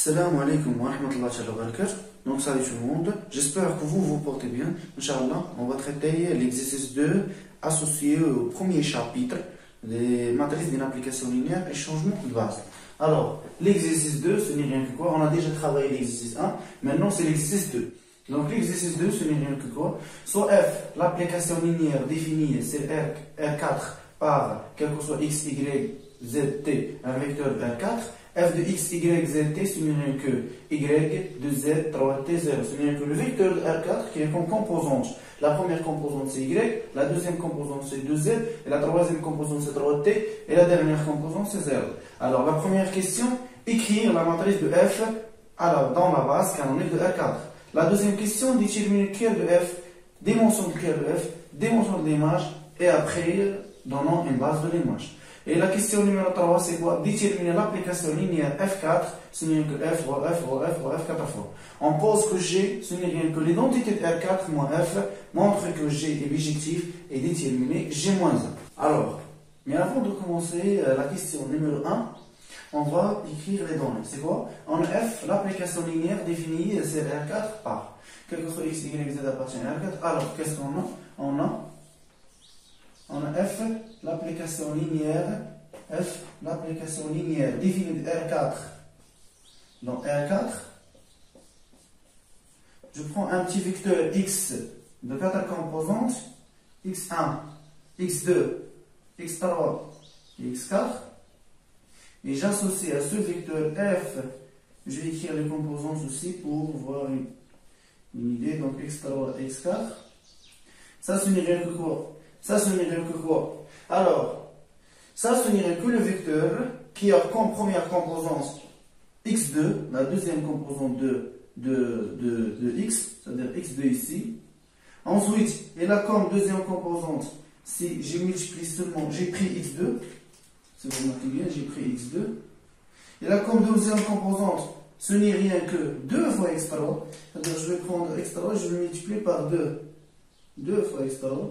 Salam alaikum wa rahmatullahi wa barakatuh. Donc salut tout le monde, j'espère que vous vous portez bien. Inch'Allah, on va traiter l'exercice 2 associé au premier chapitre, les matrices d'une application linéaire et changement de base. Alors, l'exercice 2, ce n'est rien que quoi? On a déjà travaillé l'exercice 1, maintenant c'est l'exercice 2. Donc l'exercice 2, ce n'est rien que quoi? Soit f, l'application linéaire définie, c'est R4 par quel que soit x, y, z, t, un vecteur R4. F de x, y, z, t, ce n'est rien que y de z, 3, t, 0. Ce n'est rien que le vecteur de R4 qui est comme composante. La première composante c'est y, la deuxième composante c'est 2z, et la troisième composante c'est 3t, et la dernière composante c'est 0. Alors la première question, écrire la matrice de f dans la base canonique de R4. La deuxième question, déterminer le cœur de f, dimension du cœur de f, dimension de l'image, et après, donnons une base de l'image. Et la question numéro 3, c'est quoi? Déterminer l'application linéaire F4, ce n'est rien que F fois F fois F fois F 4 fois. On pose que G, ce n'est rien que l'identité de R4 moins F, montre que G est bijectif et déterminer G-1. Alors, mais avant de commencer la question numéro 1, on va écrire les données. C'est quoi? En F, l'application linéaire définie, c'est R4 par. Quel que soit X, Y, Z appartient à R4. Alors, qu'est-ce qu'on a? On a F, l'application linéaire définie de R4. Dans R4, je prends un petit vecteur X de 4 composantes, X1, X2, X3 et X4, et j'associe à ce vecteur F, je vais écrire les composantes aussi pour voir une idée, donc X3 et X4. Ça, ce n'est rien que quoi? Ça, ce n'est rien que quoi? Alors, ça, ce n'est rien que le vecteur qui a comme première composante x2, la deuxième composante de x, c'est-à-dire x2 ici. Ensuite, il a comme deuxième composante, si j'ai multiplié seulement, j'ai pris x2, c'est vous marquez bien, j'ai pris x2. Il a comme deuxième composante, ce n'est rien que 2 fois x3, c'est-à-dire je vais prendre x3, je vais multiplier par 2. 2 fois x3.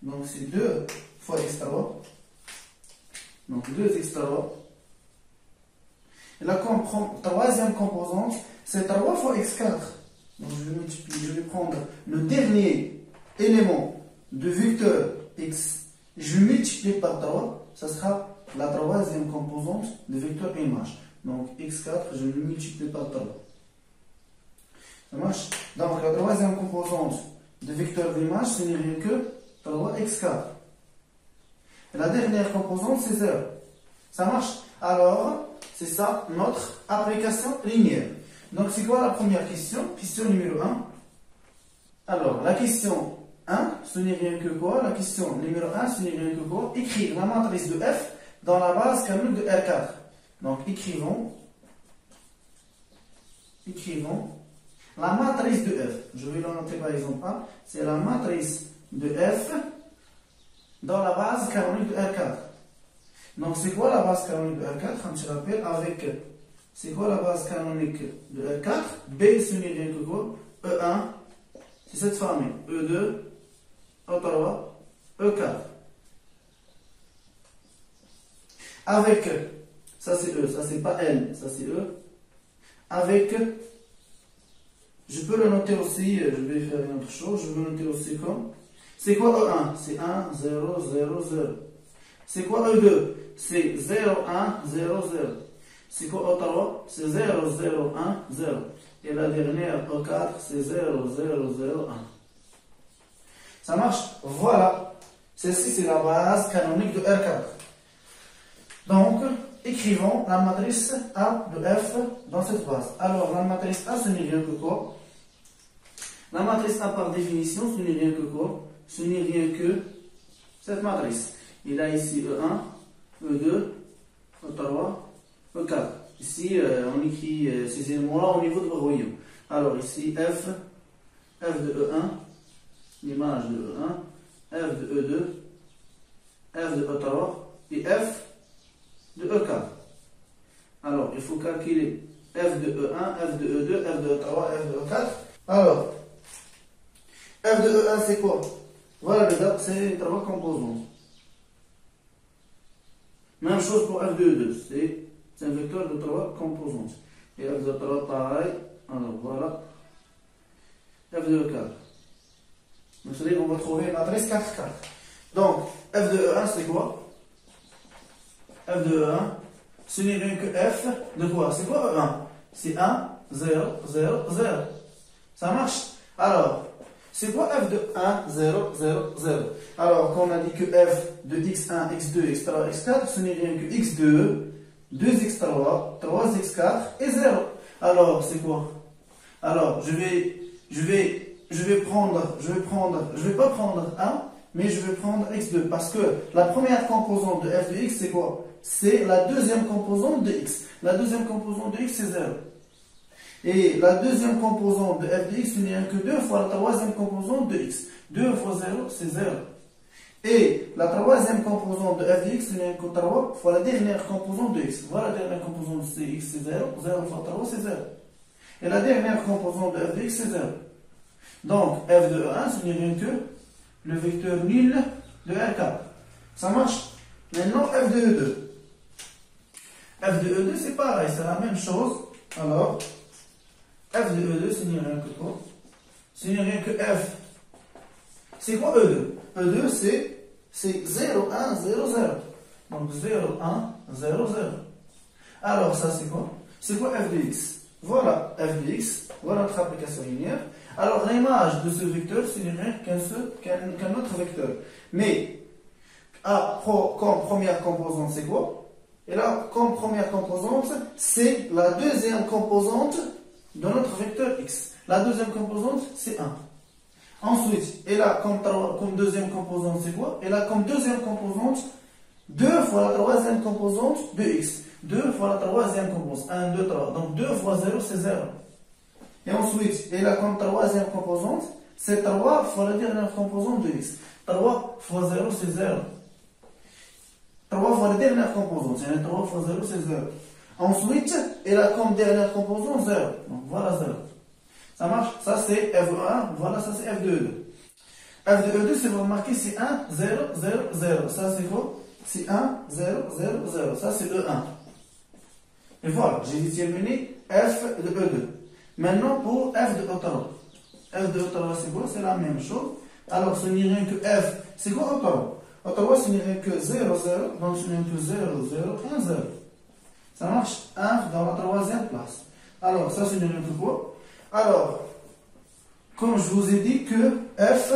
Donc c'est 2 fois x3. Donc 2 x3. Et la troisième composante, c'est 3 fois x4. Donc je vais prendre le dernier élément de vecteur x. Je multiplie par 3. Ça sera la troisième composante de vecteur image. Donc x4, je le multiplie par 3. Ça marche? Donc la troisième composante de vecteur d'image, ce n'est rien que 3x4. Et la dernière composante, c'est 0. Ça marche? Alors, c'est ça notre application linéaire. Donc, c'est quoi la première question? Question numéro 1. Alors, la question 1, ce n'est rien que quoi? La question numéro 1, ce n'est rien que quoi? Écrire la matrice de F dans la base canonique de R4. Donc, écrivons la matrice de F. Je vais le noter par exemple 1. C'est la matrice de F dans la base canonique de R4. Donc, c'est quoi la base canonique de R4? Comme je rappelle, c'est quoi la base canonique de R4? B, ce n'est rien que quoi? E1, c'est cette famille. E2, E3, E4. Avec, ça c'est E, ça c'est pas L, ça c'est E. Avec, je peux le noter aussi, je vais faire une autre chose, je vais le noter aussi comme. C'est quoi E1? C'est 1, 0, 0, 0. C'est quoi E2? C'est 0, 1, 0, 0. C'est quoi E3? C'est 0, 0, 1, 0. Et la dernière E4, c'est 0, 0, 0, 1. Ça marche? Voilà. Celle-ci, c'est la base canonique de R4. Donc, écrivons la matrice A de F dans cette base. Alors, la matrice A, ce n'est rien que quoi? La matrice A, par définition, ce n'est rien que quoi? Ce n'est rien que cette matrice. Il a ici E1, E2, E3, E4. Ici, on écrit ces éléments-là au niveau de l'oreillon. Alors ici, F de E1, l'image de E1, F de E2, F de E3 et F de E4. Alors, il faut calculer F de E1, F de E2, F de E3, F de E4. Alors, F de E1, c'est quoi? Voilà, c'est 3 composantes. Même chose pour F de E2, c'est un vecteur de 3 composantes. Et f de 3 pareil. Alors voilà. F de 4. Donc c'est-à-dire qu'on va trouver une matrice 4, 4. Donc f de E1 c'est quoi? F de E1, ce n'est rien que f de quoi? C'est quoi E1? C'est 1, 0, 0, 0. Ça marche? Alors, c'est quoi f de 1, 0, 0, 0? Alors, quand on a dit que f de x1, x2, x3, x4, ce n'est rien que x2, 2x3, 3x4 et 0. Alors, c'est quoi? Alors, je vais pas prendre 1, mais je vais prendre x2 parce que la première composante de f de x, c'est quoi? C'est la deuxième composante de x. La deuxième composante de x, c'est 0. Et la deuxième composante de f de x, ce n'est rien que 2 fois la troisième composante de x. 2 fois 0, c'est 0. Et la troisième composante de f de x, ce n'est rien que 3 fois la dernière composante de x. Voilà la dernière composante de x, c'est 0. 0 fois 3, c'est 0. Et la dernière composante de f de x, c'est 0. Donc, f de E1, ce n'est rien que le vecteur nul de R4. Ça marche? Maintenant, f de E2. F de E2, c'est pareil, c'est la même chose. Alors, f de E2, ce n'est rien que quoi? Ce n'est rien que f. C'est quoi E2? E2, c'est 0, 1, 0, 0. Donc, 0, 1, 0, 0. Alors, ça, c'est quoi? C'est quoi f de x? Voilà f de x. Voilà notre application linéaire. Alors, l'image de ce vecteur, ce n'est rien qu'un autre vecteur. Mais, comme première composante, c'est quoi? Et là, comme première composante, c'est la deuxième composante de notre vecteur x. La deuxième composante, c'est 1. Ensuite, et là, comme deuxième composante, c'est quoi? Et là, comme deuxième composante, 2 fois la troisième composante de x. 2 fois la troisième composante. 1, 2, 3. Donc, 2 fois 0, c'est 0. Et ensuite, et là, comme troisième composante, c'est 3 fois la dernière composante de x. 3 fois 0, c'est 0. 3 fois la dernière composante. C'est 3 fois 0, c'est 0. Ensuite, et là, comme dernière composante, 0. Donc, voilà 0. Ça marche? Ça, c'est f de 1. Voilà, ça, c'est f de E2. F de E2, si vous remarquez, c'est 1, 0, 0, 0. Ça, c'est quoi? C'est 1, 0, 0, 0. Ça, c'est E1. Et voilà, j'ai déterminé f de E2. Maintenant, pour f de E3. F de E3, c'est quoi? C'est la même chose. Alors, ce n'est rien que f. C'est quoi E3? E3, ce n'est rien que 0, 0. Donc, ce n'est rien que 0, 0, 1, 0. Ça marche? 1 dans la troisième place. Alors, ça, ce n'est rien que quoi? Alors, comme je vous ai dit que f,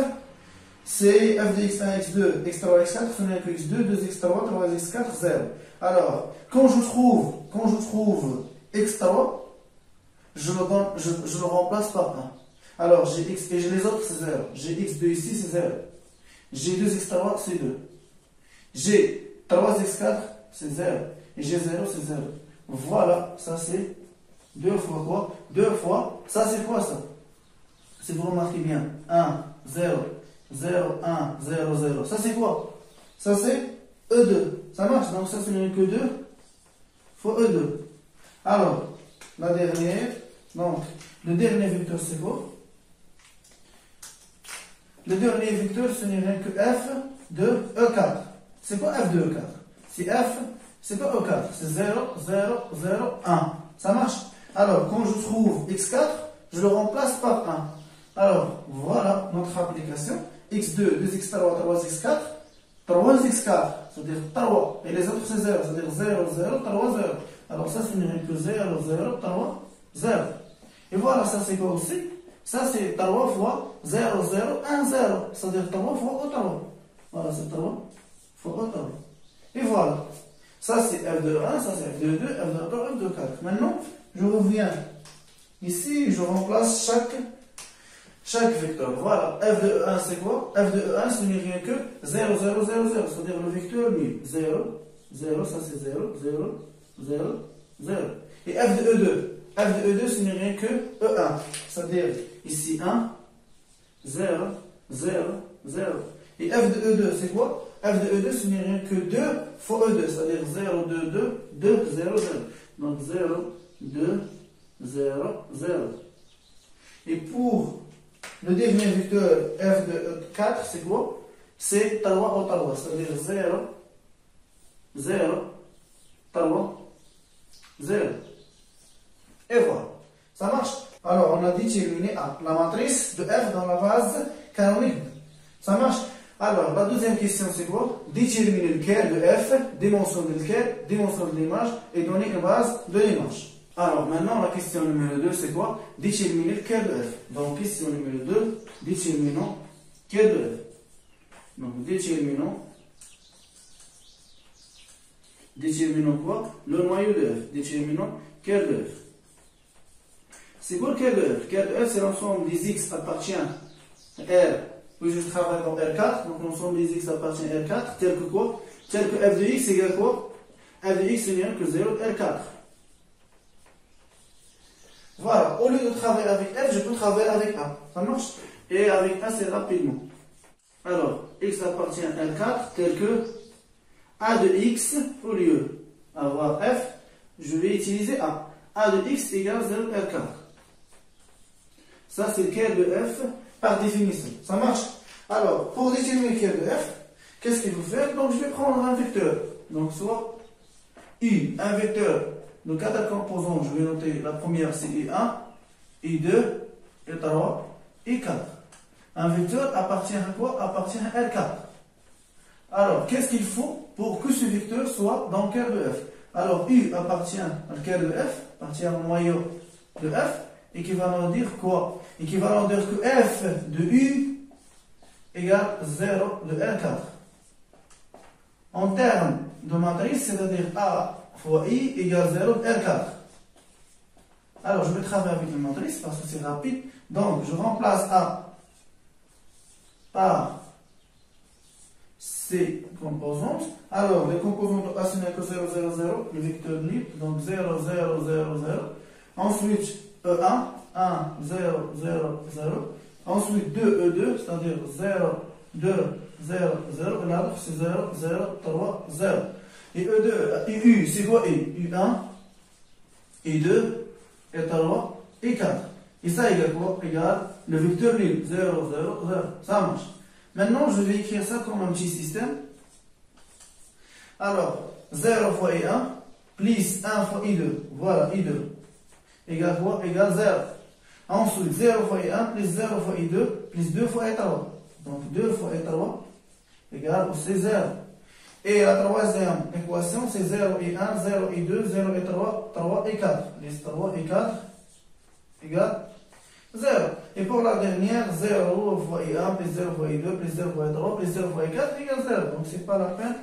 c'est f de x1, x2, x3, x4, ce n'est que x2, 2x3, 3x4, 0. Alors, quand je trouve x3, je le remplace par 1. Alors, j'ai x, et les autres, c'est 0. J'ai x2 ici, c'est 0. J'ai 2x3, c'est 2. J'ai 3x4, c'est 0. Et j'ai 0, c'est 0. Voilà, ça c'est 2 fois quoi? 2 fois, ça c'est quoi ça? Si vous remarquez bien, 1, 0, 0, 1, 0, 0. Ça c'est quoi? Ça c'est E2. Ça marche? Donc ça, ce n'est que 2 fois E2. Alors, la dernière, donc, le dernier vecteur c'est quoi? Le dernier vecteur, ce n'est rien que f de E4. C'est quoi f de E4? C'est f, c'est quoi E4? C'est 0, 0, 0, 1. Ça marche? Alors, quand je trouve x4, je le remplace par 1. Alors, voilà notre application. x2, 2x3, 3x4, 3x4, c'est-à-dire 3. Et les autres, c'est 0, c'est-à-dire 0, 0, 3, 0. Alors, ça, c'est que 0, 0, 3, 0. Et voilà, ça, c'est quoi aussi? Ça, c'est 3 fois 0, 0, 1, 0. C'est-à-dire 3 fois O3. Voilà, c'est 3 fois O3. Et voilà. Ça, c'est f de 1, ça, c'est f de 2, f de 3, f de 4. Maintenant, je reviens ici, je remplace chaque vecteur. Voilà, f de 1 c'est quoi? F de 1 ce n'est rien que 0, 0, 0, 0, c'est-à-dire le vecteur nul. 0, 0, ça c'est 0, 0, 0, 0. Et f de E2 ce n'est rien que E1, c'est-à-dire ici 1, 0, 0, 0. Et f de E2 c'est quoi? F de E2 ce n'est rien que 2 fois E2, c'est-à-dire 0, 2, 2, 2, 0, 0. Donc 0, 2, 0, 0. Et pour le dernier vecteur f de 4, c'est quoi? C'est 3 au 3, c'est-à-dire 0, 0, 3, 0. Et voilà. Ça marche? Alors, on a déterminé A, la matrice de F dans la base canonique. Ça marche? Alors, la deuxième question, c'est quoi? Déterminer le cœur de F, dimension de cœur, dimension de l'image et donner une base de l'image. Alors, maintenant, la question numéro 2, c'est quoi? Déterminer le cœur de F. Donc, question numéro 2, déterminons le cœur de F. Donc, déterminons quoi? Le noyau de F. Déterminons le cœur de F. C'est quoi le cœur de F? Le cœur de F, c'est l'ensemble des X appartient à R. Puis je travaille dans R4, donc l'ensemble des X appartient à R4, tel que quoi? Tel que F de X égale quoi? F de X n'est rien que 0 R4. Voilà, au lieu de travailler avec F, je peux travailler avec A. Ça marche? Et avec A, c'est rapidement. Alors, X appartient à R4, tel que A de X, au lieu d'avoir F, je vais utiliser A. A de X égale 0 R4. Ça, c'est le cœur de F par définition. Ça marche? Alors, pour déterminer le cœur de F, qu'est-ce qu'il faut faire? Donc, je vais prendre un vecteur. Donc, soit U, un vecteur de 4 composants. Je vais noter la première, c'est I1, I2, I3, I4. Un vecteur appartient à quoi? Appartient à R4. Alors, qu'est-ce qu'il faut pour que ce vecteur soit dans le cœur de F? Alors, U appartient au cœur de F, appartient au noyau de F, équivalent dire quoi? Équivalent dire que F de U égale 0 de R4. En termes de matrice, c'est-à-dire A fois I égale 0 de R4. Alors, je vais travailler avec la matrice parce que c'est rapide. Donc, je remplace A par ces composantes. Alors, les composantes de A, ce n'est que 0, 0, 0, le vecteur libre. Donc, 0, 0, 0, 0. Ensuite, E1, 1, 0, 0, 0. Ensuite, 2, E2, c'est-à-dire 0, 2, 0, 0. Et l'autre, c'est 0, 0, 3, 0. Et E2, U, c'est quoi U? U1, U2, E3, E4. Et ça égale quoi? Égale le vecteur libre, 0, 0, 0. Ça marche. Maintenant, je vais écrire ça comme un petit système. Alors, 0 fois I1, plus 1 fois I2. Voilà, I2. Égale quoi? Égale 0. Ensuite, 0 fois I1, plus 0 fois I2, plus 2 fois I3. Donc, 2 fois I3 égale aussi 0. Et la troisième équation, c'est 0 I1, 0 I2, 0 I3, 3 I4. Les 3 I4 égale 0. Et pour la dernière, 0 fois I1 plus 0 fois I2 plus 0 fois I3 plus 0 fois I4 égale 0. Donc, c'est pas la peine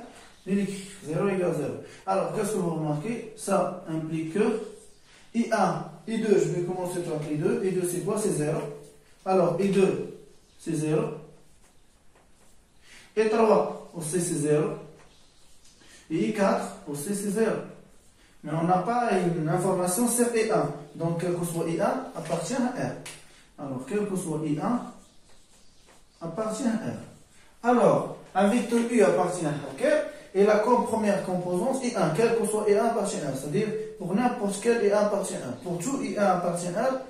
de l'écrire. 0 égale 0. Alors, qu'est-ce que vous remarquez? Ça implique que I1, I2, je vais commencer par I2. I2, c'est quoi? C'est 0. Alors, I2, c'est 0. I3, aussi, c'est 0. Et I4, aussi, c'est 0. Mais on n'a pas une information sur I1. Donc, quel que soit I1, appartient à R. Alors, quel que soit I1, appartient à R. Alors, un vecteur U appartient à R. Et la première composante, I1, quel que soit I1 appartient à R. C'est-à-dire, pour n'importe quel I1 appartient à R. Pour tout I1 appartient à R,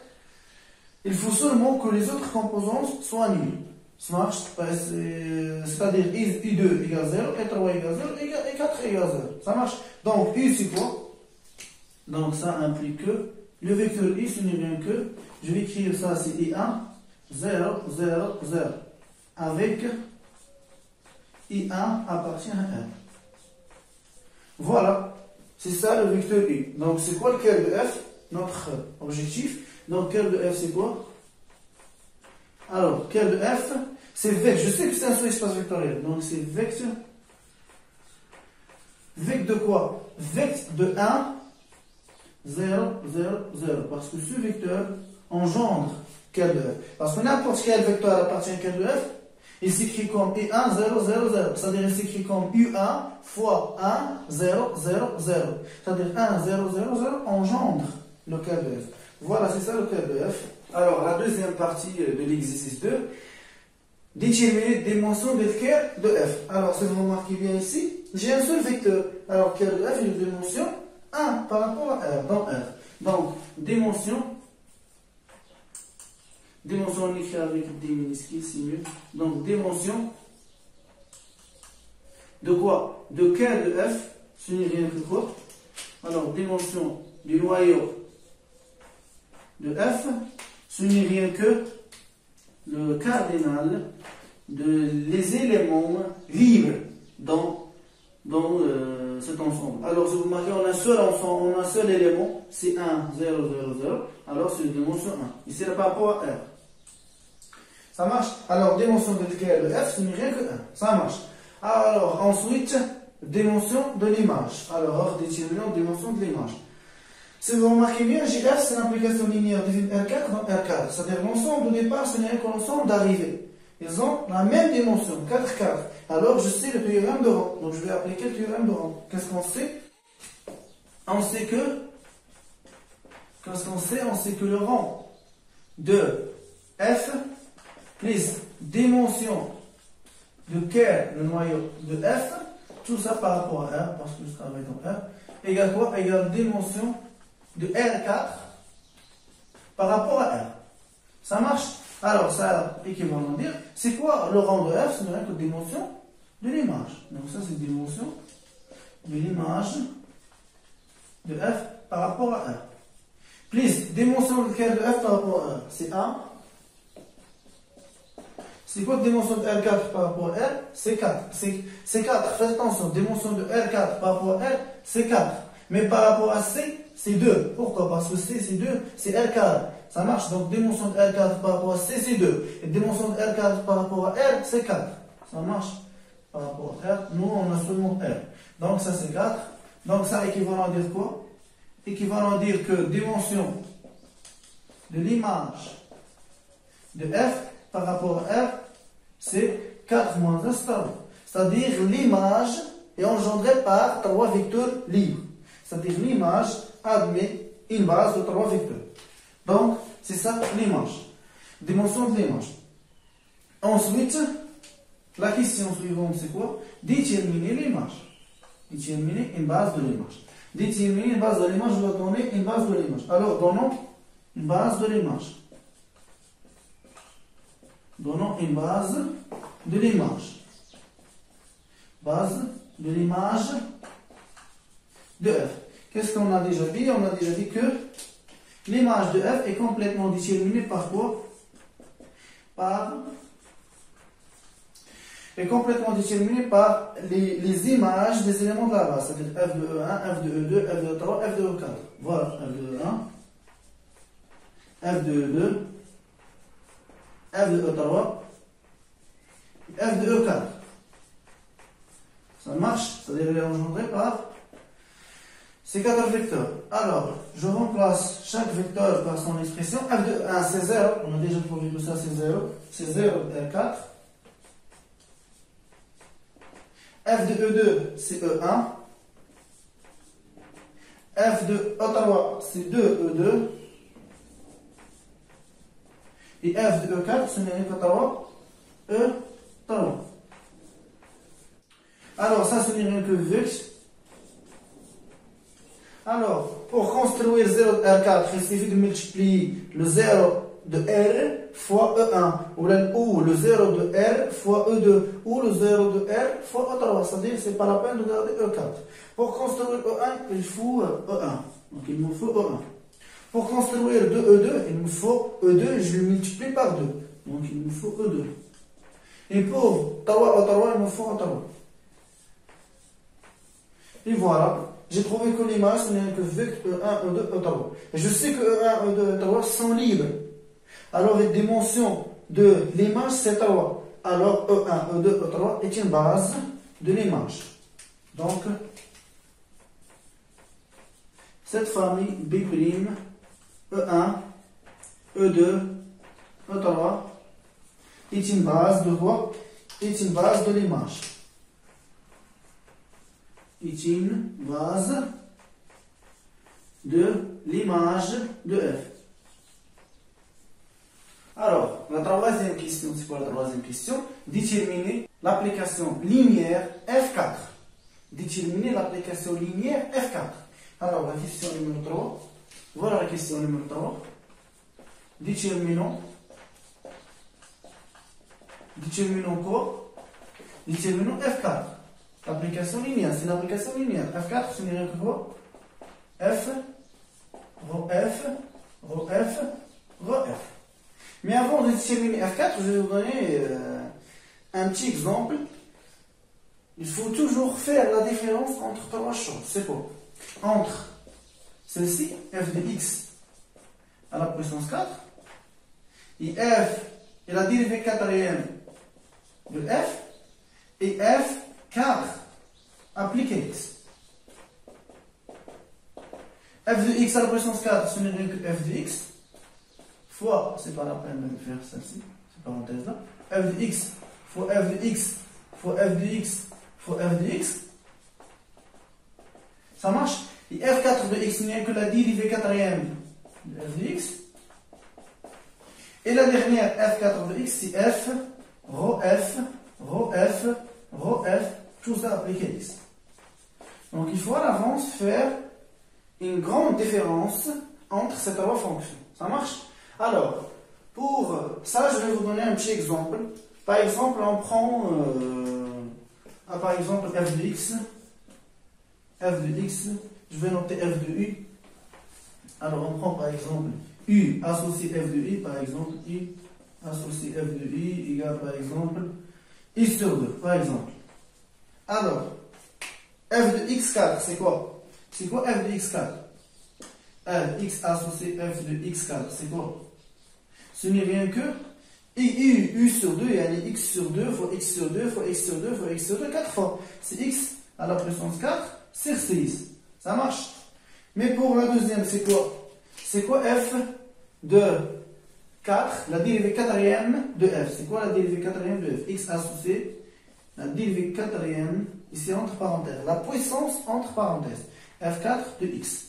il faut seulement que les autres composantes soient nulles. Ça marche? C'est-à-dire, I2 égale 0, I3 égale 0, et 4 égale 0. Ça marche? Donc, U, c'est quoi? Donc, ça implique que le vecteur I, ce n'est rien que, je vais écrire ça, c'est I1, 0, 0, 0. Avec I1 appartient à R. Voilà, c'est ça le vecteur U. Donc, c'est quoi le cœur de F? Notre objectif. Donc, cœur de F, c'est quoi? Alors, cœur de F, c'est vecteur. Je sais que c'est un sous-espace vectoriel. Donc, c'est vecteur. Vecteur de quoi? Vecteur de 1, 0, 0, 0. Parce que ce vecteur engendre cœur de F. Parce que n'importe quel vecteur appartient à cœur de F, il s'écrit comme I1, 0, 0, 0. C'est-à-dire, il s'écrit comme U1 fois 1, 0, 0, 0. C'est-à-dire, 1, 0, 0, 0 engendre le cœur de F. Voilà, c'est ça le cœur de F. Alors, la deuxième partie de l'exercice 2, déterminer les dimensions de cœur de F. Alors, si vous remarquez bien ici, j'ai un seul vecteur. Alors, cœur de F, il y a une dimension 1 par rapport à R, dans R. Donc, dimension, on écrit avec des minuscules, c'est mieux. Donc, dimension de quoi? De cœur de F, ce n'est rien que quoi? Alors, dimension du noyau de f, ce n'est rien que le cardinal les éléments libres dans cet ensemble. Alors, si vous remarquez, on a un seul ensemble, on a un seul élément, c'est 1, 0, 0, 0. Alors, c'est une dimension 1. Ici, c'est par rapport à R. Ça marche? Alors, dimension de f, ce n'est rien que 1. Ça marche. Alors, ensuite, dimension de l'image. Alors, déterminant dimension de l'image. Si vous remarquez bien, JF, c'est l'implication linéaire de R4 dans R4. C'est-à-dire, l'ensemble au départ, ce n'est rien que l'ensemble d'arrivée. Ils ont la même dimension, 4, 4. Alors, je sais le théorème de rang. Donc, je vais appliquer le théorème de rang. Qu'est-ce qu'on sait? On sait que... Qu'est-ce qu'on sait? On sait que le rang de F plus dimension de K, le noyau de F, tout ça par rapport à R, parce que je travaille dans R, égale quoi? Égale dimension de R4 par rapport à R. Ça marche? Alors, ça équivalent à dire, c'est quoi le rang de F? Ce n'est rien que dimension de l'image. Donc, ça, c'est dimension de l'image de F par rapport à R. Plus, dimension de F par rapport à R, c'est 1. C'est quoi la dimension de R4 par rapport à R? C'est 4. C'est 4. Faites attention, dimension de R4 par rapport à R, c'est 4. Mais par rapport à C, c'est 2. Pourquoi? Parce que C, c'est 2, c'est R4. Ça marche, donc dimension de R4 par rapport à C, c'est 2. Et dimension de R4 par rapport à R, c'est 4. Ça marche par rapport à R. Nous, on a seulement R. Donc ça, c'est 4. Donc ça, équivalent à dire quoi? Équivalent à dire que dimension de l'image de F par rapport à R, c'est 4 moins 1, c'est-à-dire l'image est engendrée par 3 vecteurs libres. C'est-à-dire l'image admet une base de 3 vecteurs. Donc, c'est ça l'image. Dimension de l'image. Ensuite, la question suivante, c'est quoi? Déterminer l'image. Déterminer une base de l'image. Déterminer une base de l'image, je vais donner une base de l'image. Alors, donnons une base de l'image. Donnons une base de l'image. Base de l'image de F. Qu'est-ce qu'on a déjà dit? On a déjà dit que l'image de F est complètement déterminée par quoi? Est complètement déterminée par les images des éléments de la base. C'est-à-dire F de E1, F de E2, F de E3, F de E4. Voilà, F de E1, F de E2, F de E3, F de E4. Ça marche, c'est-à-dire elle est engendrée par ces 4 vecteurs. Alors, je remplace chaque vecteur par son expression. F de 1, c'est 0. On a déjà trouvé que ça, c'est 0. C'est 0 R4. F de E2, c'est E1. F de E3, c'est 2 E2. Et F de E4, ce n'est rien que 3 E3. Alors, ça, ce n'est rien que Vux. Alors, pour construire 0 de R4, il suffit de multiplier le 0 de R fois E1, ou le 0 de R fois E2, ou le 0 de R fois E3. C'est-à-dire, c'est pas la peine de garder E4. Pour construire E1, il faut E1. Donc, il nous faut E1. Pour construire 2E2, il nous faut E2, je le multiplie par 2. Donc, il nous faut E2. Et pour 3E3, il nous faut E3. Et voilà. J'ai trouvé que l'image, ce n'est que vecteur E1, E2, E3. Et je sais que E1, E2, E3 sont libres. Alors, les dimensions de l'image, c'est 3. Alors, E1, E2, E3 est une base de l'image. Donc, cette famille B', E1, E2, E3 est une base de quoi? Est une base de l'image. Est une base de l'image de F. Alors, la troisième question, c'est quoi la troisième question? Déterminer l'application linéaire F4. Déterminer l'application linéaire F4. Alors, la question numéro 3. Voilà la question numéro 3. Déterminons quoi? Déterminons F4. L'application linéaire, c'est l'application linéaire. F4, c'est rien que quoi? F, rho F, rho F, rho F. Mais avant de déterminer F4, je vais vous donner un petit exemple. Il faut toujours faire la différence entre trois choses. C'est quoi? Entre celle-ci, f de x à la puissance 4, et f est la dérivée quatrième de f, et f4 appliqué x. F de x à la puissance 4, ce n'est rien que f de x, fois, c'est pas la peine de faire celle-ci, cette parenthèse-là, f de x fois f de x fois f de x fois f de x, ça marche. Et f4 de x n'est que la dérivée quatrième de f de x. Et la dernière f4 de x, c'est f, rho f, rho f, rho f, tout ça appliqué x. Donc il faut à l'avance faire une grande différence entre ces trois fonctions. Ça marche? Alors, pour ça, je vais vous donner un petit exemple. Par exemple, on prend par exemple f de x. F de x, je vais noter f de u. Alors on prend par exemple u associé f de i, par exemple i associé f de i égale par exemple i sur 2, par exemple. Alors, f de x4, c'est quoi? C'est quoi f de x4? X associé f de x4, c'est quoi? Ce n'est rien que u sur 2, et x sur 2 fois x sur 2 fois x sur 2 fois x sur 2, 4 fois. C'est x à la puissance 4 sur 6. Ça marche. Mais pour la deuxième, c'est quoi? C'est quoi f de 4, la dérivée quatrième de f? C'est quoi la dérivée quatrième de f? X associé, la dérivée quatrième, ici entre parenthèses, la puissance entre parenthèses, f4 de x.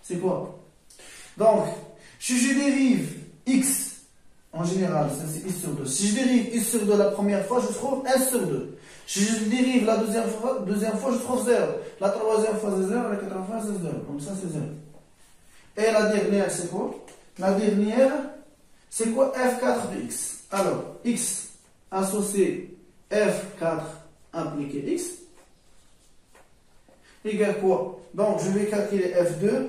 C'est quoi? Donc, si je dérive x, en général, ça c'est x sur 2. Si je dérive x sur 2 la première fois, je trouve 1 sur 2. Si je dérive la deuxième fois, je trouve 0. La troisième fois, c'est 0. La quatrième fois, c'est 0. Donc ça, c'est 0. Et la dernière, c'est quoi? La dernière, c'est quoi f4 de x? Alors, x associé f4 impliqué x égale quoi? Donc, je vais calculer f2,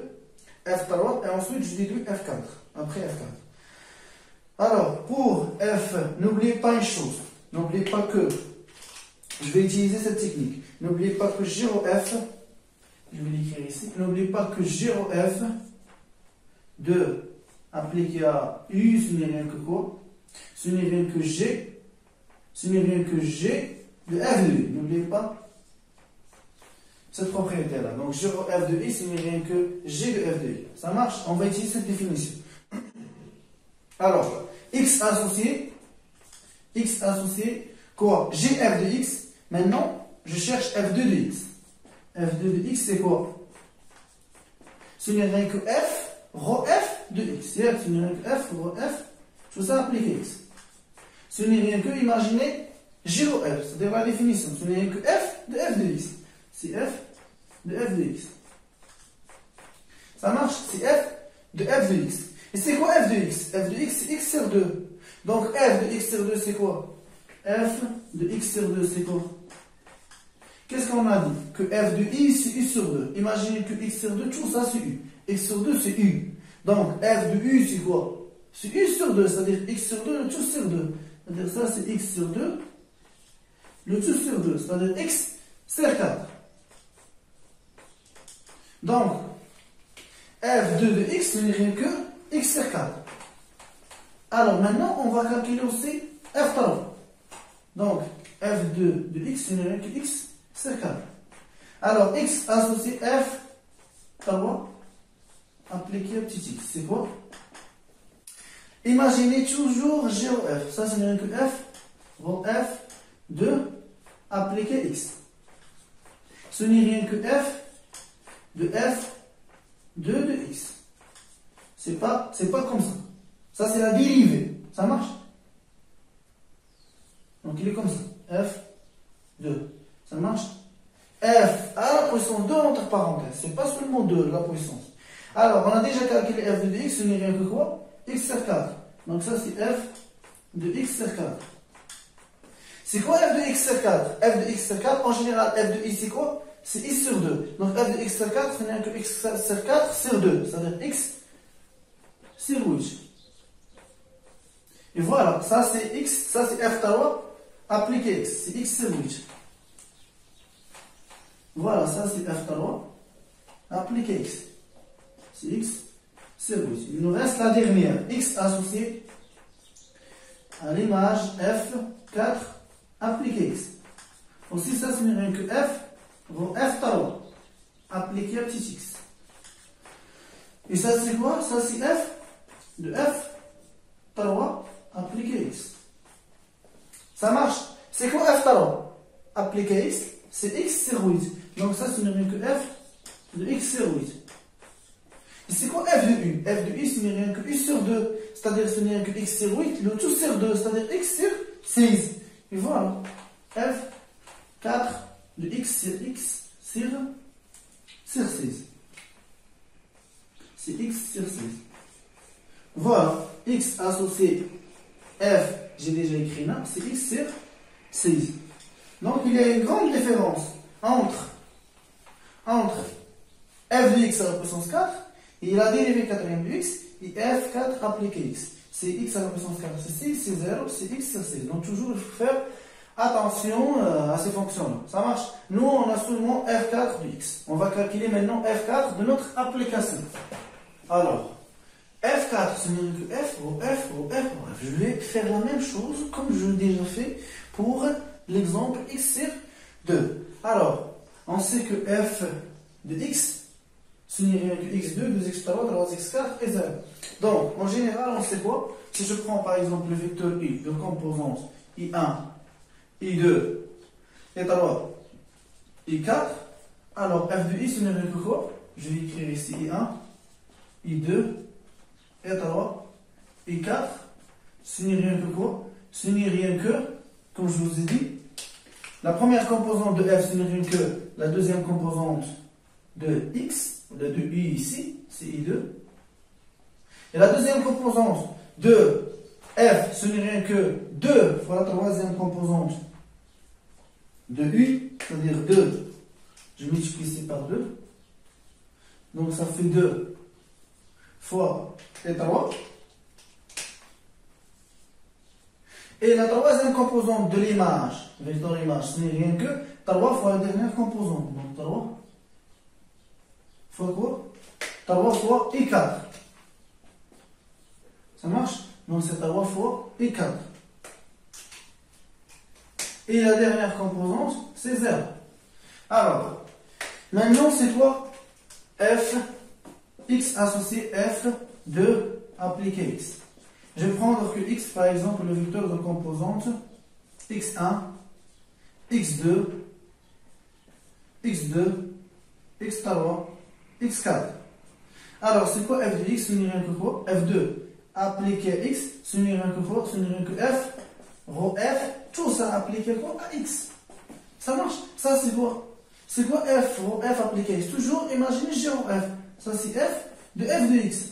f3, et ensuite je déduis f4. Après f4. Alors, pour f, n'oubliez pas une chose. N'oubliez pas que je vais utiliser cette technique. N'oubliez pas que 0f, je vais l'écrire ici, n'oubliez pas que 0f de appliqué à u, ce n'est rien que quoi? Ce n'est rien que g, ce n'est rien que g de f de u. N'oubliez pas cette propriété-là. Donc 0f de i, ce n'est rien que g de f de i. Ça marche? On va utiliser cette définition. Alors, x associé, quoi? Gf de x. Maintenant, je cherche f2 de x. f2 de x, c'est quoi? Ce n'est rien que f, rho f de x. Ce n'est rien que f, rho f, tout ça appliqué x. Ce n'est rien que, imaginez, 0f, c'est-à-dire la définition. Ce n'est rien que f de x. C'est f de f de x. Ça marche? C'est f de x. Et c'est quoi f de x? F de x, c'est x sur 2. Donc f de x sur 2, c'est quoi? F de x sur 2, c'est quoi? Qu'est-ce qu'on a dit? Que f de i, c'est u sur 2. Imaginez que x sur 2, tout ça, c'est u. X sur 2, c'est u. Donc f de u, c'est quoi? C'est u sur 2, c'est-à-dire x sur 2, le tout sur 2. C'est-à-dire ça, c'est x sur 2, le tout sur 2. C'est-à-dire x sur 4. Donc, f2 de x, ce n'est rien que x sur 4. Alors maintenant, on va calculer aussi f3. Donc, f2 de x, ce n'est rien que x sur 4. Alors, x associé f3 appliqué à petit x. C'est quoi? Imaginez toujours 0f. Ça, ce n'est rien que f, rho f de appliqué x. Ce n'est rien que f de f2 de x. C'est pas comme ça. Ça, c'est la dérivée. Ça marche? Donc, il est comme ça. f2. Ça marche? F à la puissance 2 entre parenthèses. C'est pas seulement 2, la puissance. Alors, on a déjà calculé f de x. Ce n'est rien que quoi? X sur 4. Donc, ça, c'est f de x sur 4. C'est quoi f de x sur 4? F de x sur 4, en général, f de x, c'est quoi? C'est x sur 2. Donc f de x sur 4, ce n'est que x sur 4 sur 2. C'est-à-dire x sur 8. Et voilà, ça c'est x, ça c'est f3 appliqué x, c'est x sur 8. Voilà, ça c'est f3 appliqué x, c'est x sur 8. Il nous reste la dernière, x associé à l'image f4 appliqué x. Aussi, ça c'est rien que f, f3 appliqué à petit x. Et ça c'est quoi? Ça c'est f de f3 appliqué x. Ça marche. C'est quoi f3 appliqué x? C'est x sur 8. Donc ça, ce n'est rien que f de x sur 8. Et c'est quoi f de u? F de u, ce n'est rien que u sur 2. C'est-à-dire ce n'est rien que x sur 8, le tout sur 2, c'est-à-dire x sur 6. Et voilà. f 4 de x sur 6. C'est x sur 6. Voilà. X associé f, j'ai déjà écrit là, c'est x sur 6. Donc il y a une grande différence entre f de x à la puissance 4 et la dérivée quatrième de x et f4 appliqué x. C'est x à la puissance 4, c'est 6, c'est 0, c'est x sur 6. Donc toujours il faut faire attention à ces fonctions-là. Ça marche. Nous on a seulement f4 de x. On va calculer maintenant f4 de notre application. Alors, f4, c'est mieux que f, je vais faire la même chose comme je l'ai déjà fait pour l'exemple x sur 2. Alors, on sait que f de x, ce n'est rien que x2, 2x3, 3x4 et 0. Donc, en général, on sait quoi? Si je prends par exemple le vecteur i de composante i1, i2, i3, i4, alors f de i, ce n'est rien que quoi? Je vais écrire ici i1, i2, i3, i4, ce n'est rien que quoi? Ce n'est rien que, comme je vous ai dit, la première composante de f, ce n'est rien que la deuxième composante de x, de i ici, c'est i2. Et la deuxième composante de f, ce n'est rien que 2 fois la troisième composante de u, c'est-à-dire 2, je multiplie ici par 2. Donc ça fait 2 fois t3. Et la troisième composante de l'image, dans l'image, ce n'est rien que 3 fois la dernière composante. Donc 3 fois quoi? 3 fois i4. Ça marche? Donc c'est 3 fois i4. Et la dernière composante, c'est 0. Alors, maintenant c'est quoi? F, x associé f de appliqué x. Je vais prendre que x, par exemple, le vecteur de composante x1, x2, x2, x3, x4. Alors, c'est quoi f de x? Ce n'est rien que quoi? F2 appliqué x, ce n'est rien que quoi? Ce n'est rien que f, rho f, tout ça appliqué quoi? À x. Ça marche? Ça, c'est quoi? C'est quoi f, rho f appliqué x? Toujours, imaginez g rho f. Ça, c'est f de x.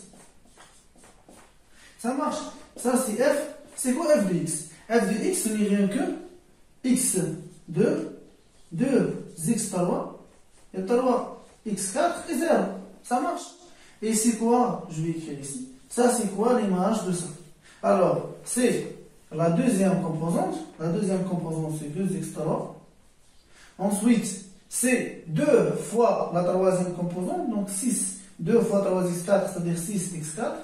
Ça marche. Ça, c'est f. C'est quoi f de x? F de x, ce n'est rien que x2, 2x3, et 3, x4 et 0. Ça marche. Et c'est quoi? Je vais écrire ici. Ça, c'est quoi l'image de ça? Alors, c'est la deuxième composante. La deuxième composante, c'est 2x3. Ensuite, c'est 2 fois la troisième composante, donc 6. 2 fois 3x4, c'est-à-dire 6x4.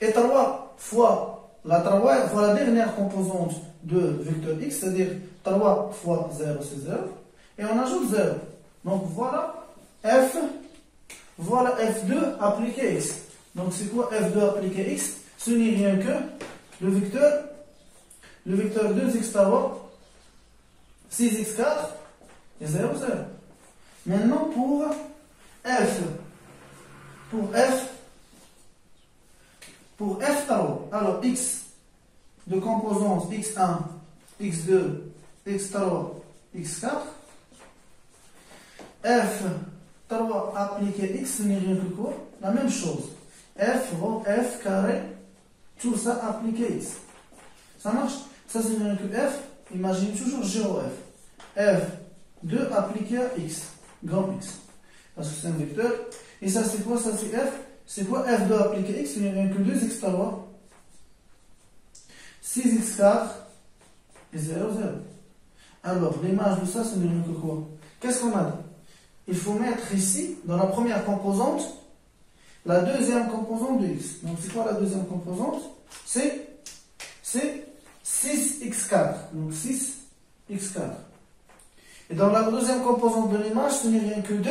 Et 3 fois la dernière composante de vecteur x, c'est-à-dire 3 fois 0, c'est 0. Et on ajoute 0. Donc voilà f2 appliqué x. Donc c'est quoi f2 appliqué x? Ce n'est rien que le vecteur 2x3, 6x4 et 0, 0. Maintenant pour f3, alors x de composante x1, x2, x3, x4, f3 appliqué x, ce n'est rien que quoi? La même chose. f carré, tout ça appliqué x. Ça marche? Ça, ce n'est rien que f, imagine toujours g rho f. f2 appliqué à x, grand x. Parce que c'est un vecteur. Et ça, c'est quoi? Ça, c'est f c'est quoi f de appliqué x? Il n'y a rien que 2x par 3. 6x4 et 0, 0. Alors, l'image de ça, ce n'est rien que quoi? Qu'est-ce qu'on a dit? Il faut mettre ici, dans la première composante, la deuxième composante de x. Donc, c'est quoi la deuxième composante? C'est 6x4. Donc, 6x4. Et dans la deuxième composante de l'image, ce n'est rien que 2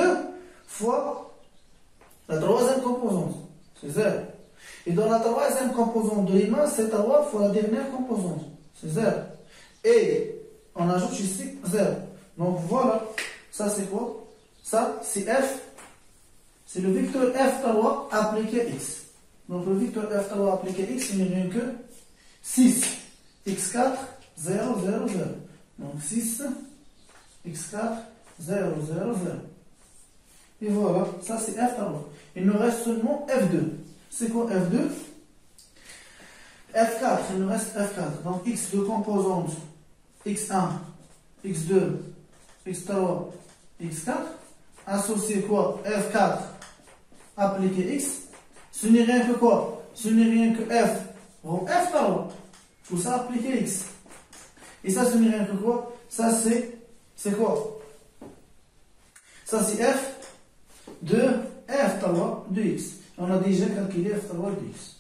fois la troisième composante. C'est 0. Et dans la troisième composante de l'image, c'est 3 fois la dernière composante. C'est 0. Et on ajoute ici 0. Donc voilà. Ça c'est quoi? Ça c'est f. C'est le vecteur f3 appliqué x. Donc le vecteur f3 appliqué x, il n'est rien que 6 x4 0 0 0. Donc 6 x4 0 0 0. Et voilà, ça c'est f3. Il nous reste seulement f2. C'est quoi f2? f4, il nous reste f4. Donc x de composante x1, x2, x3, x4. Associé quoi? f4 appliqué x. Ce n'est rien que quoi? Ce n'est rien que f rond f3. Tout ça appliqué x. Et ça, ce n'est rien que quoi? Ça c'est quoi? Ça c'est f de f3 de x. On a déjà calculé f3 de x.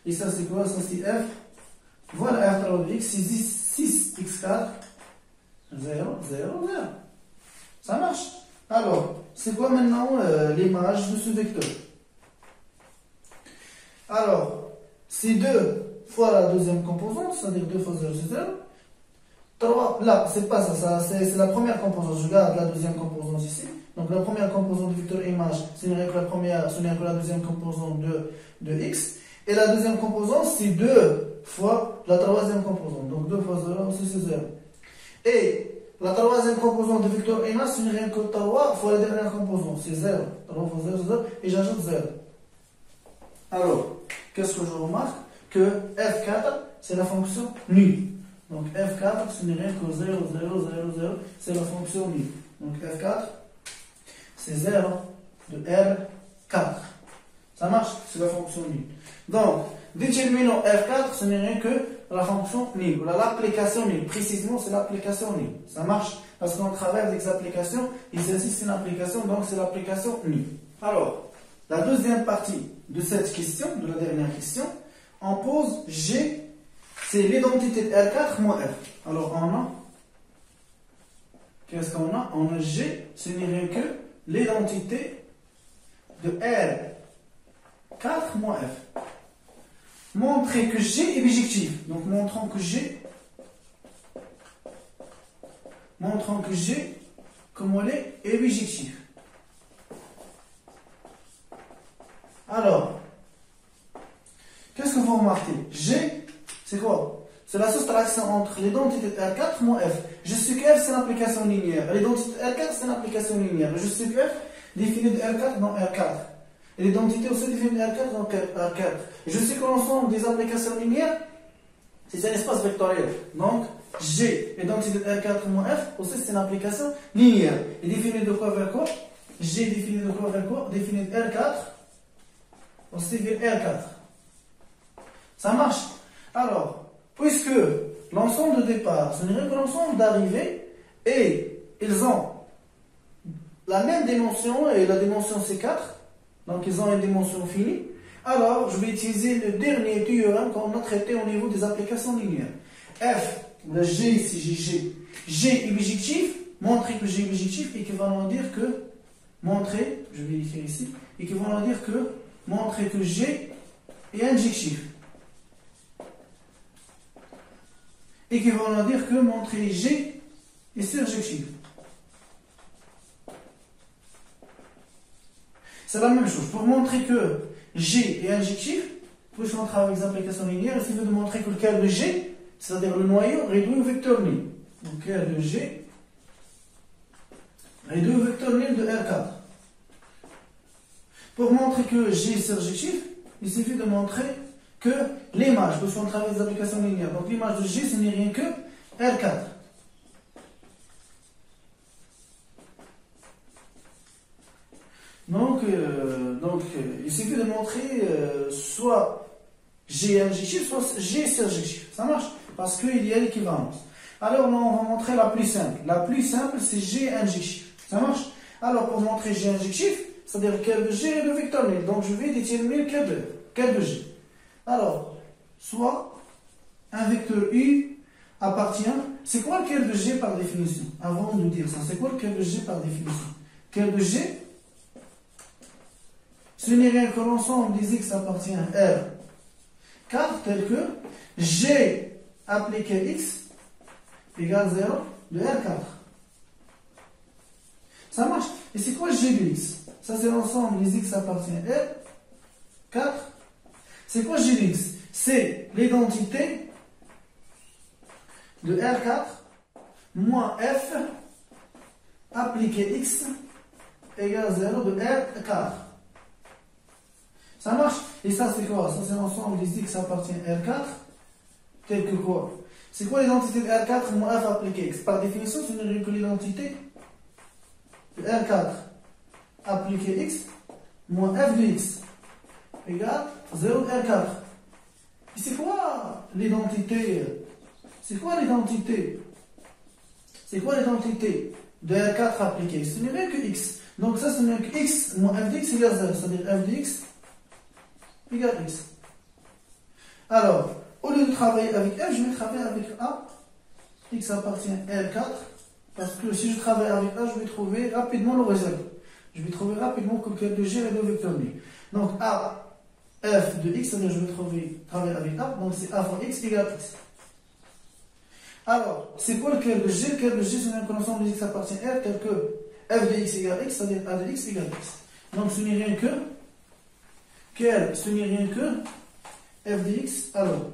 Et ça c'est quoi? Ça c'est f. Voilà f3 de x, c'est 6x4, 0, 0, 0. Ça marche. Alors, c'est quoi maintenant l'image de ce vecteur? Alors, c'est 2 fois la deuxième composante, c'est-à-dire 2 fois 0, c'est 0. 3, là, c'est pas ça, c'est la première composante. Je garde la deuxième composante ici. Donc la première composante du vecteur image, ce n'est que la première, ce n'est que la deuxième composante de x. Et la deuxième composante, c'est 2 fois la troisième composante. Donc 2 fois 0, aussi c'est 0. Et la troisième composante du vecteur image, ce n'est rien que 3 fois la dernière composante. C'est 0. 3 fois 0, 0. Et j'ajoute 0. Alors, qu'est-ce que je remarque? Que f4, c'est la fonction nulle. Donc f4, ce n'est rien que 0, 0, 0, 0. C'est la fonction nulle. Donc f4, c'est 0 de R4. Ça marche? C'est la fonction nulle. Donc, déterminons f4, ce n'est rien que la fonction nulle. L'application nulle. Précisément, c'est l'application nulle. Ça marche? Parce qu'on travaille avec des applications. Et celle-ci, c'est une application, donc c'est l'application nulle. Alors, la deuxième partie de cette question, de la dernière question, on pose G, c'est l'identité de R4 moins F. Alors, on a, qu'est-ce qu'on a? On a G, ce n'est rien que l'identité de R4 moins F. Montrer que G est bijectif. Donc, montrons que G, comme on est bijectif. Alors, qu'est-ce que vous remarquez? G, c'est quoi? C'est la soustraction entre l'identité de R4 moins F. Je sais que F, c'est l'application linéaire. L'identité de R4, c'est l'application linéaire. Je sais que F définit de R4 dans R4. Et l'identité aussi définit de R4 dans R4. Et je sais que l'ensemble des applications linéaires, c'est un espace vectoriel. Donc, G, l'identité de R4 moins F, aussi c'est une application linéaire. Et définit de quoi vers quoi? G définit de quoi vers quoi? Définit de R4 aussi vers R4. Ça marche? Alors, puisque l'ensemble de départ, ce n'est rien que l'ensemble d'arrivée, et ils ont la même dimension, et la dimension c'est 4, donc ils ont une dimension finie, alors je vais utiliser le dernier théorème qu'on a traité au niveau des applications linéaires. F, le G ici, G. G est bijectif, montrer que G est bijectif, équivalent à dire que, montrer, je vais l'écrire ici, équivalent à dire que, montrer que G est injectif. Équivalent à dire que montrer G est surjectif. C'est la même chose. Pour montrer que G est injectif, puisqu'on travaille avec les applications linéaires, il suffit de montrer que le curl de G, c'est-à-dire le noyau, réduit au vecteur nul. Donc curl de G réduit au vecteur nul de R4. Pour montrer que G est surjectif, il suffit de montrer que l'image, puisqu'on travaille avec des applications linéaires, donc l'image de G, ce n'est rien que R4. Donc, il suffit de montrer soit G injectif, soit G surjectif. Ça marche? Parce qu'il y a l'équivalence. Alors, on va montrer la plus simple. La plus simple, c'est G injectif. Ça marche? Alors, pour montrer G injectif, c'est-à-dire quel de G est le vecteur nul. Donc, je vais déterminer quel de G. Alors, soit un vecteur U appartient. C'est quoi le quel de G par définition? Avant de dire ça, c'est quoi le quel de G par définition? Quel de G? Ce n'est rien que l'ensemble des X appartient à R. Car tel que G appliqué X égale 0 de R4. Ça marche? Et c'est quoi G de X? Ça, c'est l'ensemble des X appartient à R4. C'est quoi G de X? C'est l'identité de R4 moins F appliqué X égale 0 de R4. Ça marche? Et ça, c'est quoi? Ça, c'est l'ensemble des X appartient à R4. Tel que quoi? C'est quoi l'identité de R4 moins F appliqué X? Par définition, ce n'est rien que l'identité de R4 appliqué X moins F de X égale 0 de R4. Et c'est quoi l'identité? C'est quoi l'identité? C'est quoi l'identité de R4 appliqué X? Ce n'est rien que X. Donc ça, ce n'est que X moins F de X égale 0. C'est-à-dire F de X égale X. Alors, au lieu de travailler avec F, je vais travailler avec A. X appartient à R4. Parce que si je travaille avec A, je vais trouver rapidement le résultat. Je vais trouver rapidement que quel de G est le vecteur nul. Donc A, F de X, c'est-à-dire je vais travailler avec A. Donc c'est A fois X égale X. Alors, c'est quoi le quel de G? Le quel de G, c'est un l'ensemble des X appartient à R, tel que F de X égale X, c'est-à-dire A de X égale X. Donc ce n'est rien que ce n'est rien que F de X. Alors,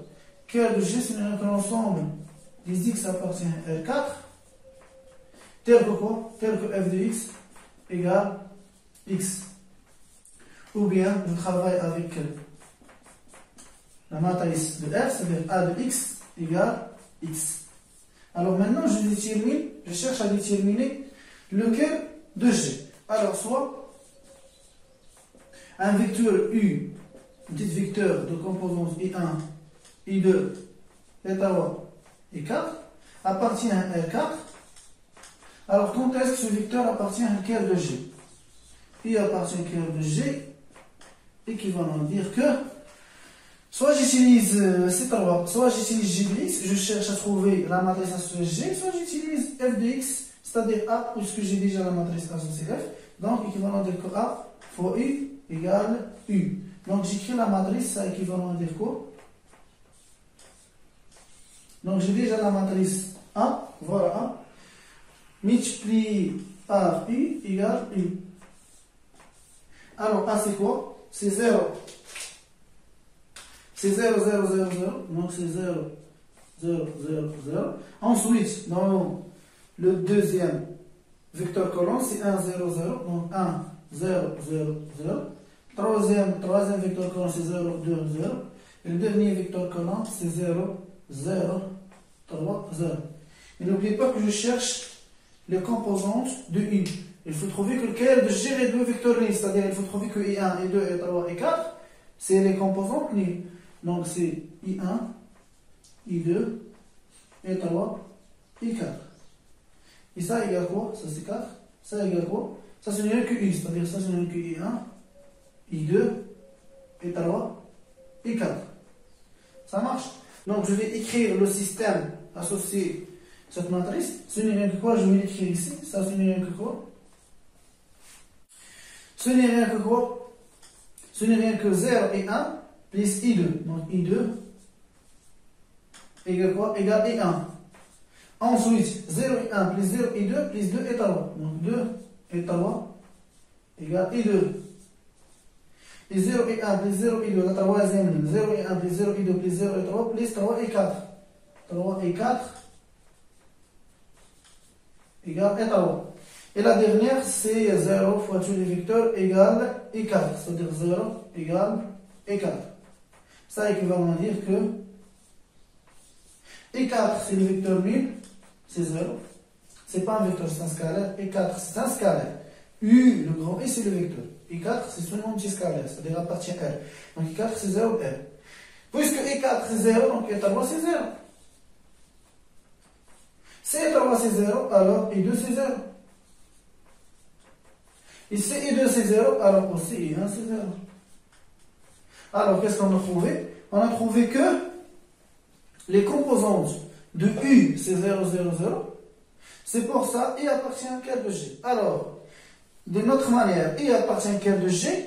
quel de G, ce n'est rien que l'ensemble des X appartient à R4, tel que quoi? Tel que F de X égale X. Ou bien, je travaille avec la matrice de F, c'est-à-dire A de X égale X. Alors maintenant, je cherche à déterminer lequel de G. Alors, soit un vecteur U, un petit vecteur de composance I1, I2, θ et 4, appartient à R4. Alors, quand est-ce que ce vecteur appartient à quel de G? I appartient à quel de G, équivalent à dire que soit j'utilise soit j'utilise G de X, je cherche à trouver la matrice associée G, soit j'utilise F de X, c'est-à-dire A, puisque j'ai déjà la matrice associée F, donc équivalent à dire que A fois U égale U. Donc j'écris la matrice, ça équivalent à dire quoi? Donc j'ai déjà la matrice A, voilà A, multiplié par U égale U. Alors A c'est quoi? C'est 0. C'est 0, 0, 0, 0. Donc c'est 0, 0, 0, 0. Ensuite, dans le deuxième vecteur colonne, c'est 1, 0, 0. Donc 1, 0, 0, 0. Troisième vecteur colonne, c'est 0, 2, 0. Et le dernier vecteur colonne, c'est 0, 0, 3, 0. Et n'oubliez pas que je cherche les composantes de U. Il faut trouver que lequel de G est deux vecteurs nuls. C'est-à-dire il faut trouver que I1, I2, I3, I4, c'est les composantes nuls. Donc c'est I1, I2, I3, I4. Et ça égale quoi? Ça c'est 4. Ça égale quoi? Ça ce n'est rien que U. C'est-à-dire ça ce n'est rien que I1, I2, I3, I4. Ça marche? Donc je vais écrire le système associé à cette matrice. Ce n'est rien que quoi? Je vais l'écrire ici. Ça ce n'est rien que quoi? Ce n'est rien que quoi? Ce n'est rien que 0 et 1 plus I2. Donc I2 égale quoi? Égale I1. Ensuite, 0 et 1 plus 0 I2 plus 2 et 3. Donc 2 et 3 égale I2. Et 0 et 1 plus 0 et 2, la troisième ligne. 0 et 1 plus 0 et 2 plus 0 et 3 plus 3 et 4. 3 et 4 égale et 3. Et la dernière, c'est 0 fois tous les vecteurs égale E4. C'est-à-dire 0 égale E4. Ça équivalent à dire que E4, c'est le vecteur nul, c'est 0. C'est pas un vecteur, c'est un scalaire. E4, c'est un scalaire. U, le grand E, c'est le vecteur. I4 c'est seulement un petit scalaire, c'est-à-dire appartient à R. Donc I4 c'est 0, R. Puisque I4 c'est 0, donc I3 c'est 0. Si I3 c'est 0, alors I2 c'est 0. Et si I2 c'est 0, alors aussi I1 c'est 0. Alors qu'est-ce qu'on a trouvé? On a trouvé que les composantes de U c'est 0, 0, 0. C'est pour ça I appartient à un kerre de G. Alors, d'une autre manière, I appartient à un kerre de G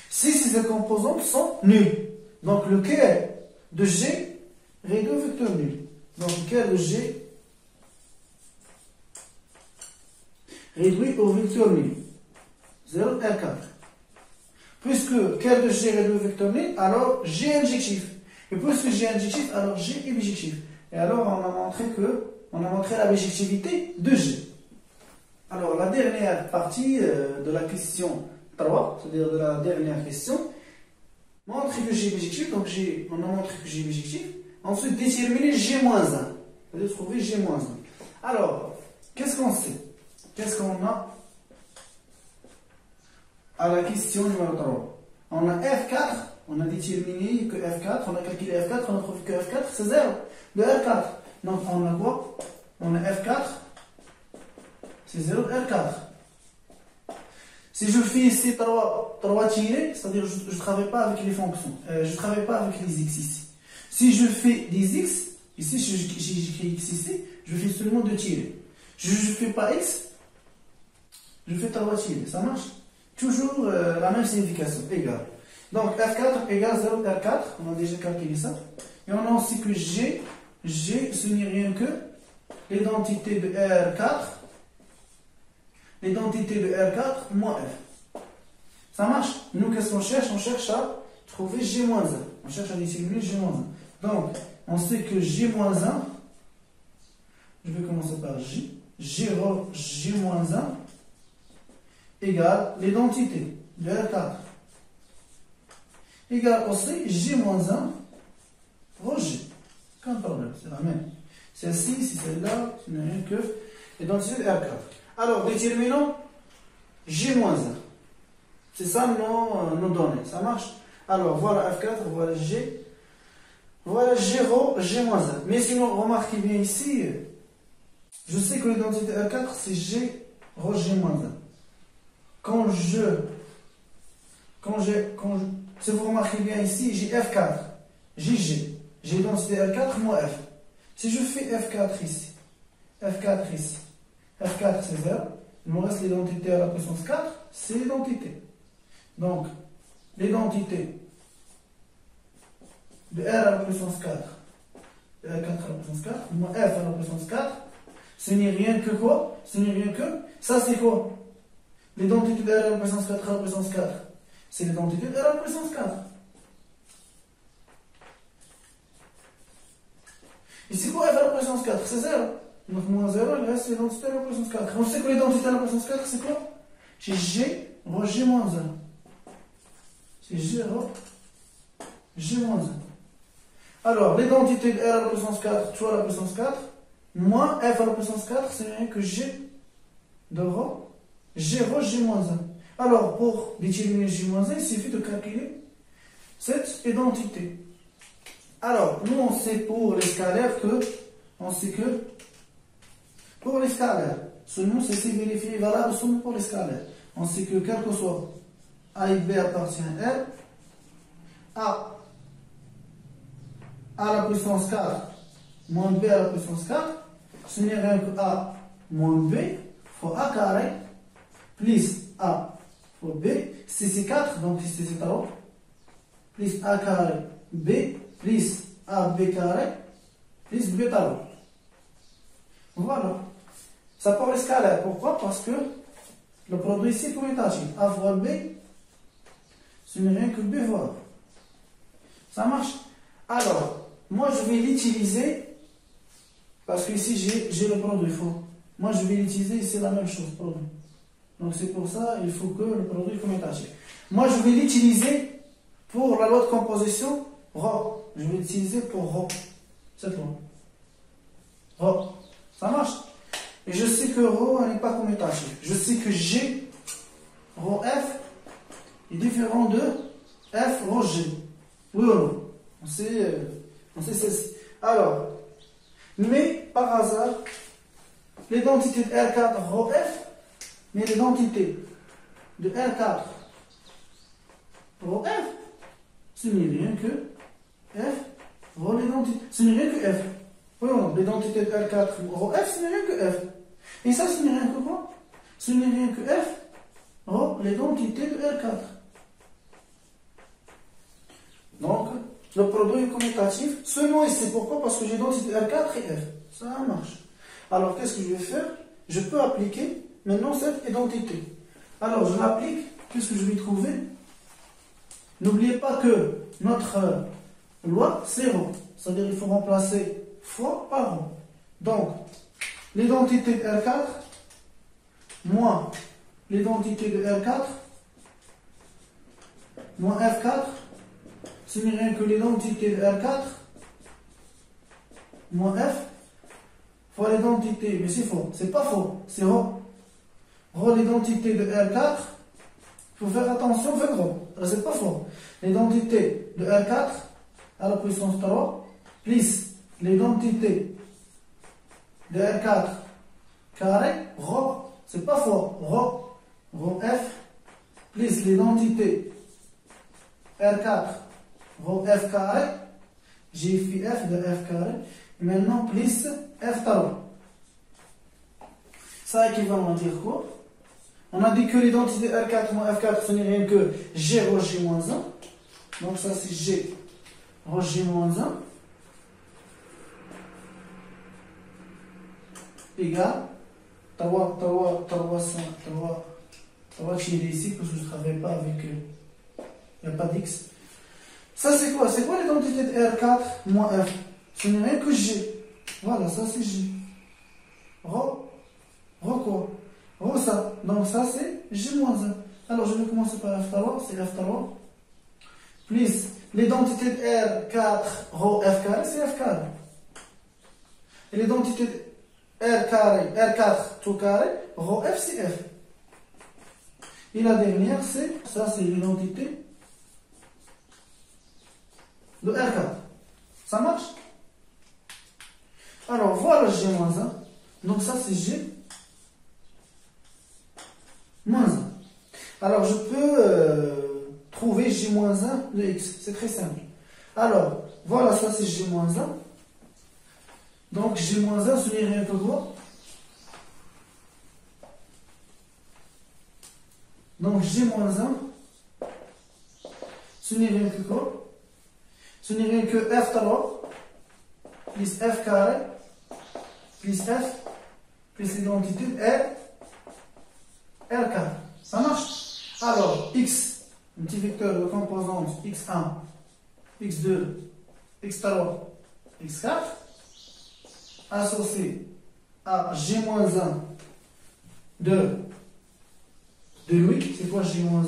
si ces composantes sont nulles. Donc le kerre de G réduit au vecteur nul. Donc le kerre de G réduit au vecteur nul. 0, R4. Puisque kerre de G réduit au vecteur nul, alors G est injectif. Et puisque G est injectif, alors G est bijectif. Et alors on a montré la bijectivité de G. Alors la dernière partie de la question 3, c'est-à-dire de la dernière question, montre que G est bijectif, donc on a montré que G est bijectif. Ensuite, déterminer G-1, c'est-à-dire trouver G-1. Alors, qu'est-ce qu'on sait? Qu'est-ce qu'on a à la question numéro 3? On a F4, on a déterminé que F4, on a calculé F4, on a trouvé que F4 c'est 0 de R4. Donc on a quoi? On a F4, c'est 0 de R4. Si je fais ici 3 tirés, c'est-à-dire je ne travaille pas avec les fonctions, je ne travaille pas avec les x ici. Si je fais des x, ici j'écris x ici, je fais seulement 2 tirés. Je ne fais pas x, je fais 3 tirés, ça marche? Toujours la même signification, égal. Donc F4 égale 0 R4, on a déjà calculé ça. Et on a aussi que G, ce n'est rien que l'identité de R4, l'identité de R4 moins F. Ça marche? Nous, qu'est-ce qu'on cherche? On cherche à trouver G-1. On cherche à déterminer G-1. Donc, on sait que G-1, je vais commencer par J, G-1 égale l'identité de R4 égale aussi J-1 rho G. Aucun problème, c'est la même. Celle-ci, si celle-là, ce n'est rien que l'identité de R4. Alors, déterminons G-1. C'est ça nos données. Ça marche? Alors, voilà F4, voilà G. Voilà G rho G-1. Mais sinon, remarquez bien ici, je sais que l'identité R4, c'est G rho G-1. Si vous remarquez bien ici, j'ai F4, j'ai G, j'ai l'identité R4 moins F. Si je fais F4 ici, F4 c'est 0, il me reste l'identité à la puissance 4, c'est l'identité. Donc, l'identité de R à la puissance 4, de R4 à la puissance 4, moins F à la puissance 4, ce n'est rien que quoi? Ce n'est rien que, ça c'est quoi? L'identité de R à la puissance 4 à la puissance 4, c'est l'identité de R à la puissance 4. Et c'est quoi F à la puissance 4? C'est 0. Donc moins 0, il reste l'identité à la puissance 4. On sait que l'identité à la puissance 4, c'est quoi? C'est G rho G moins 1. C'est G rho G moins 1. Alors, l'identité de R à la puissance 4 fois la puissance 4, moins F à la puissance 4, c'est rien que G de rho G rho G moins 1. Alors, pour déterminer G moins 1, il suffit de calculer cette identité. Alors, nous, on sait pour les scalaires que, pour les scalaires, seulement c'est vérifié valable seulement pour les scalaires. On sait que quel que soit A et B appartient à R, A à la puissance 4 moins B à la puissance 4, ce n'est rien que A moins B fois A carré plus A fois B, si c'est 4, donc ici c'est 3, plus A carré B plus AB carré plus B carré. Voilà. Ça pour les scalaires. Pourquoi? Parce que le produit ici est commutatif. A fois B, ce n'est rien que B fois A. Ça marche? Alors, moi je vais l'utiliser parce que ici j'ai le produit faux. Moi je vais l'utiliser ici la même chose, produit. Donc c'est pour ça il faut que le produit est commutatif. Moi je vais l'utiliser pour la loi de composition ρ. Je vais l'utiliser pour ρ. C'est tout. ρ. Ça marche? Et je sais que ρ n'est pas commutatif. Je sais que G, ρf, est différent de f rho g. Oui ou non? On sait ceci. Alors, mais par hasard, l'identité de R4 rho f, mais l'identité de R4 rho f, ce n'est rien que f rho l'identité. Ce n'est rien que f. Oui ou non? L'identité de R4 rho f, ce n'est rien que f. Et ça, ce n'est rien que quoi? Ce n'est rien que f rho l'identité de R4. Donc, le produit est commutatif seulement ici. Pourquoi? Parce que j'ai l'identité R4 et F. Ça marche. Alors, qu'est-ce que je vais faire? Je peux appliquer maintenant cette identité. Alors, je l'applique. Qu'est-ce que je vais trouver? N'oubliez pas que notre loi, c'est rho. C'est-à-dire qu'il faut remplacer fois par rho. Donc, l'identité de R4 moins l'identité de R4 moins F4, ce n'est rien que l'identité de R4 moins F fois l'identité, mais c'est faux, c'est pas faux, c'est rho. Rho l'identité de R4, il faut faire attention, faites rho, c'est pas faux. L'identité de R4 à la puissance 3 plus l'identité de R4 carré, rho, c'est pas faux, rho F plus l'identité R4 rho F carré, j'ai fait F de F carré, et maintenant plus F tarot. Ça équivalent à dire quoi? On a dit que l'identité R4 moins F4 ce n'est rien que G rho G moins 1. Donc ça c'est G rho G moins 1 égale 3 tiré ici parce que je ne travaille pas avec il n'y a pas d'X. Ça c'est quoi? C'est quoi l'identité de R4 moins F? Ce n'est rien que G. Voilà, ça c'est G. Rho quoi? Rho ça. Donc ça c'est G moins 1. Alors je vais commencer par F tarot, c'est F tarot. Plus l'identité de R4 rho F carré, c'est F carré. Et l'identité de R carré, R4 tout carré, rho F c'est F. Et la dernière c'est, ça c'est l'identité de R4. Ça marche? Alors voilà G moins 1. Donc ça c'est G moins 1. Alors je peux trouver G moins 1 de X. C'est très simple. Alors voilà, ça c'est G moins 1. Donc G moins 1 ce n'est rien que quoi? Donc G moins 1 ce n'est rien que quoi? Ce n'est rien que F tarot plus F carré plus F plus l'identité R carré. Ça marche? Alors, X, un petit vecteur de composante X1, X2, X tarot, X4, associé à G-1 de 8. C'est quoi G-1?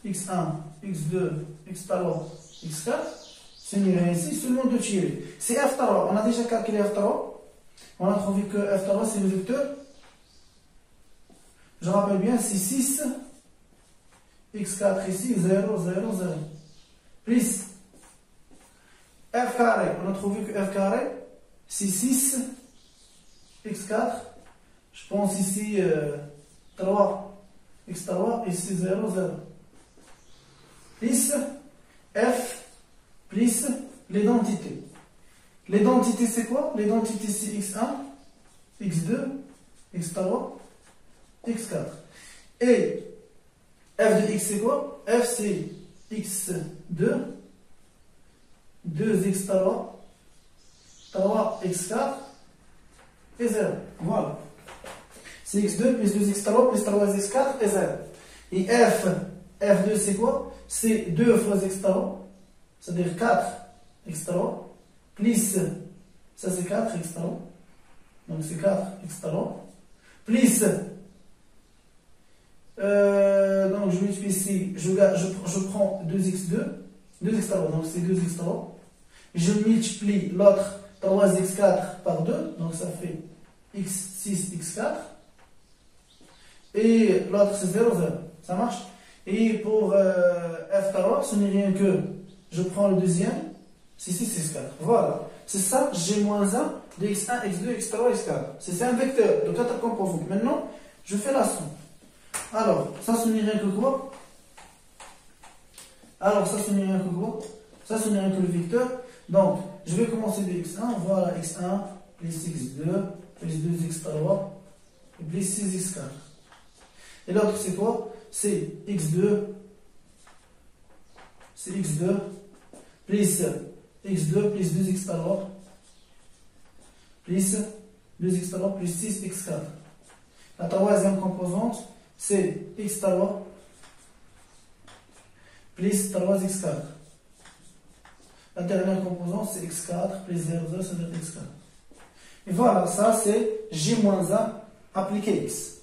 X1, X2, X tarot, X4. Ce n'est rien ici, seulement 2 tirés. C'est F tarot. On a déjà calculé F tarot. On a trouvé que F tarot c'est le vecteur. Je rappelle bien, c'est 6, X4 ici, 0, 0, 0. Plus F carré. On a trouvé que F carré c'est 6, X4. Je pense ici 3, X3, ici 0, 0. Plus F plus l'identité. L'identité c'est quoi? L'identité c'est X1, X2, X3, X4. Et F de X c'est quoi? F c'est X2, 2X3, 3X4 et 0. Voilà. C'est X2 plus 2X3 plus 3X4 et 0. Et F2 c'est quoi? C'est 2 fois X3, c'est-à-dire 4X3, plus, ça c'est 4X3, donc c'est 4X3, plus, donc je multiplie ici, je prends 2X2, 2X3, donc c'est 2X3, je multiplie l'autre 3X4 par 2, donc ça fait X6, X4, et l'autre c'est 0, 0. Ça marche? Et pour F3, ce n'est rien que, je prends le deuxième, c'est 6, x4. Voilà. C'est ça, G-1 de x1, x2, x3, x4. C'est un vecteur de 4 composantes. Maintenant, je fais la somme. Alors, ça, ce n'est rien que quoi? Alors, ça, ce n'est rien que quoi? Ça, ce n'est rien que le vecteur. Donc, je vais commencer de x1. Voilà, x1 plus x2 plus 2x3 plus 6x4. Et l'autre, c'est quoi? C'est x2. C'est x2 plus x2 plus 2x3 plus 2x3 plus 6x4. La troisième composante, c'est x3 plus 3x4. La dernière composante, c'est x4 plus 0,2, c'est-à-dire x4. Et voilà, ça c'est J-1 appliqué x.